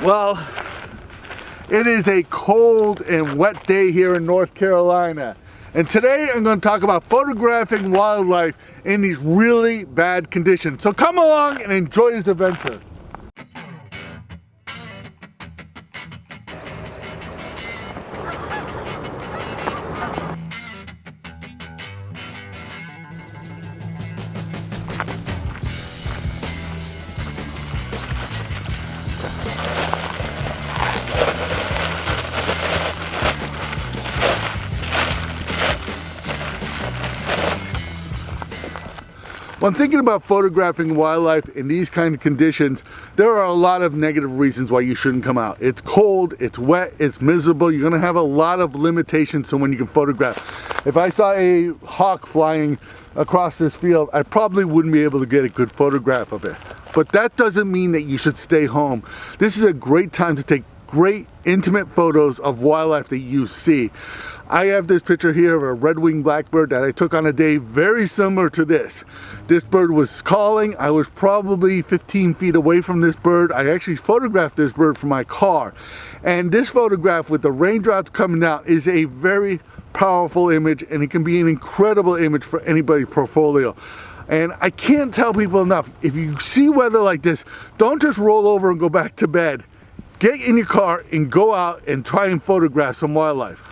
Well, it is a cold and wet day here in North Carolina. And today I'm going to talk about photographing wildlife in these really bad conditions. So come along and enjoy this adventure. When thinking about photographing wildlife in these kind of conditions, there are a lot of negative reasons why you shouldn't come out. It's cold, it's wet, it's miserable. You're gonna have a lot of limitations to when you can photograph. If I saw a hawk flying across this field, I probably wouldn't be able to get a good photograph of it. But that doesn't mean that you should stay home. This is a great time to take great intimate photos of wildlife that you see. I have this picture here of a red-winged blackbird that I took on a day very similar to this. This bird was calling. I was probably 15 feet away from this bird. I actually photographed this bird from my car. And this photograph with the raindrops coming down is a very powerful image, and it can be an incredible image for anybody's portfolio. And I can't tell people enough, if you see weather like this, don't just roll over and go back to bed. Get in your car and go out and try and photograph some wildlife.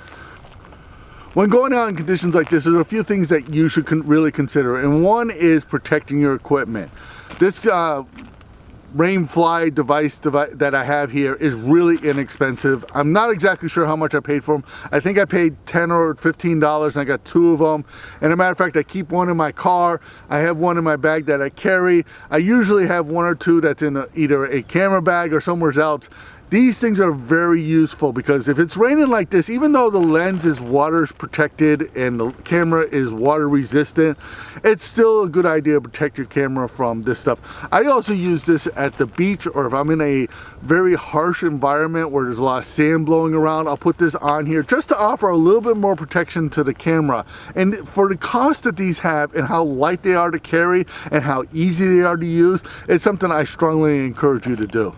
When going out in conditions like this, there's a few things that you should really consider, and one is protecting your equipment. This rainfly device that I have here is really inexpensive. I'm not exactly sure how much I paid for them. I think I paid $10 or $15 and I got 2 of them. And as a matter of fact, I keep one in my car. I have one in my bag that I carry. I usually have 1 or 2 that's in either a camera bag or somewhere else. These things are very useful because if it's raining like this, even though the lens is water protected and the camera is water resistant, it's still a good idea to protect your camera from this stuff. I also use this at the beach, or if I'm in a very harsh environment where there's a lot of sand blowing around, I'll put this on here just to offer a little bit more protection to the camera. And for the cost that these have and how light they are to carry and how easy they are to use, it's something I strongly encourage you to do.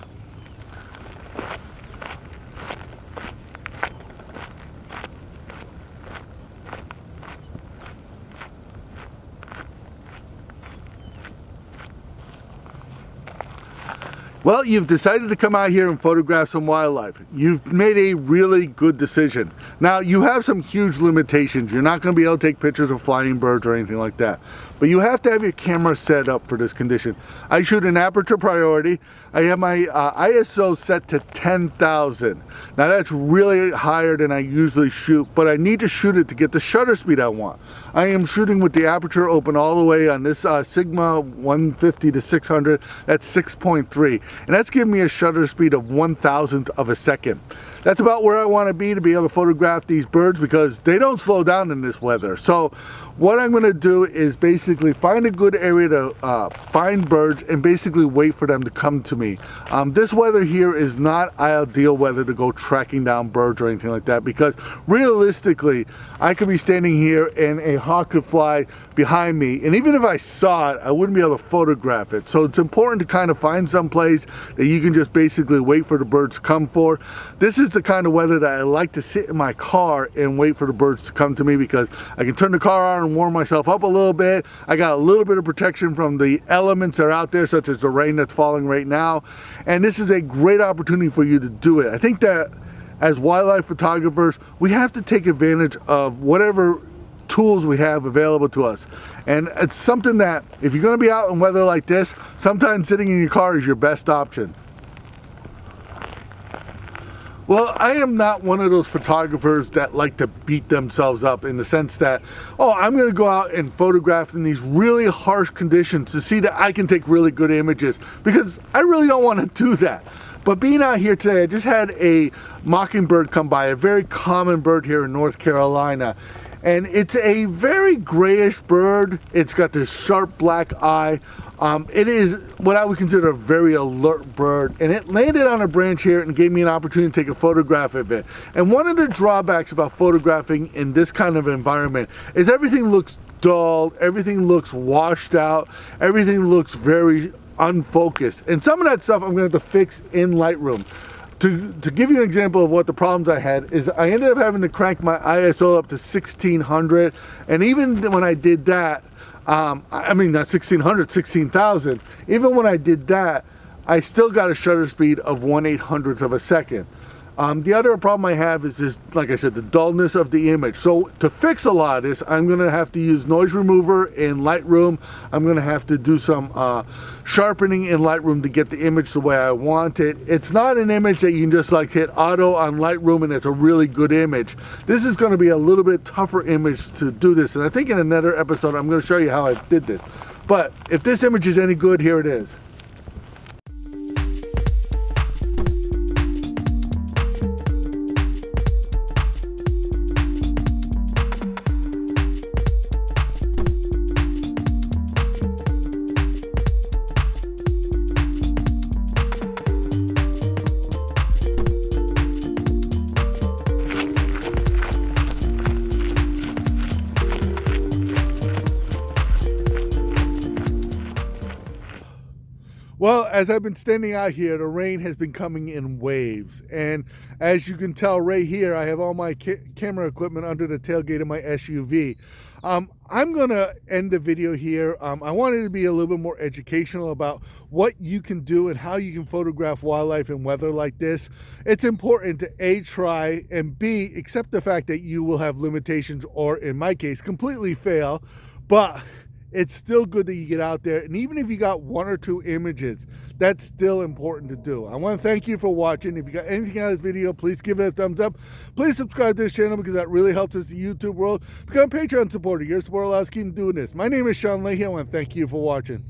Well, you've decided to come out here and photograph some wildlife. You've made a really good decision. Now, you have some huge limitations. You're not going to be able to take pictures of flying birds or anything like that. But you have to have your camera set up for this condition. I shoot an aperture priority. I have my ISO set to 10,000. Now, that's really higher than I usually shoot, but I need to shoot it to get the shutter speed I want. I am shooting with the aperture open all the way on this Sigma 150 to 600. That's 6.3. And that's giving me a shutter speed of 1,000th of a second. That's about where I want to be able to photograph these birds because they don't slow down in this weather. So what I'm going to do is basically find a good area to find birds and basically wait for them to come to me. This weather here is not ideal weather to go tracking down birds or anything like that because realistically I could be standing here and a hawk could fly behind me, and even if I saw it, I wouldn't be able to photograph it. So it's important to kind of find some place that you can just basically wait for the birds to come for. This is the kind of weather that I like to sit in my car and wait for the birds to come to me because I can turn the car on and warm myself up a little bit. I got a little bit of protection from the elements that are out there, such as the rain that's falling right now. And this is a great opportunity for you to do it. I think that as wildlife photographers, we have to take advantage of whatever tools we have available to us. And it's something that if you're going to be out in weather like this, sometimes sitting in your car is your best option. Well, I am not one of those photographers that like to beat themselves up in the sense that, oh, I'm going to go out and photograph in these really harsh conditions to see that I can take really good images, because I really don't want to do that. But being out here today, I just had a mockingbird come by, a very common bird here in North Carolina. And it's a very grayish bird. It's got this sharp black eye. It is what I would consider a very alert bird, and it landed on a branch here and gave me an opportunity to take a photograph of it. And one of the drawbacks about photographing in this kind of environment is everything looks dull, everything looks washed out, everything looks very unfocused. And some of that stuff I'm going to have to fix in Lightroom. to give you an example of what the problems I had is I ended up having to crank my ISO up to 1600, and even when I did that, I mean not 1600, 16,000, even when I did that, I still got a shutter speed of 1/800th of a second. The other problem I have is this, like I said, the dullness of the image. So to fix a lot of this, I'm going to have to use noise remover in Lightroom. I'm going to have to do some sharpening in Lightroom to get the image the way I want it. It's not an image that you can just like hit auto on Lightroom and it's a really good image. This is going to be a little bit tougher image to do this. And I think in another episode, I'm going to show you how I did this. But if this image is any good, here it is. Well, as I've been standing out here, the rain has been coming in waves. And as you can tell right here, I have all my camera equipment under the tailgate of my SUV. I'm going to end the video here. I wanted to be a little bit more educational about what you can do and how you can photograph wildlife in weather like this. It's important to A, try, and B, accept the fact that you will have limitations, or in my case, completely fail. But it's still good that you get out there, and even if you got 1 or 2 images, that's still important to do. I want to thank you for watching. If you got anything out of this video, please give it a thumbs up. Please subscribe to this channel because that really helps us in the YouTube world. Become a Patreon supporter. Your support allows us to keep doing this. My name is Leahy. I want to thank you for watching.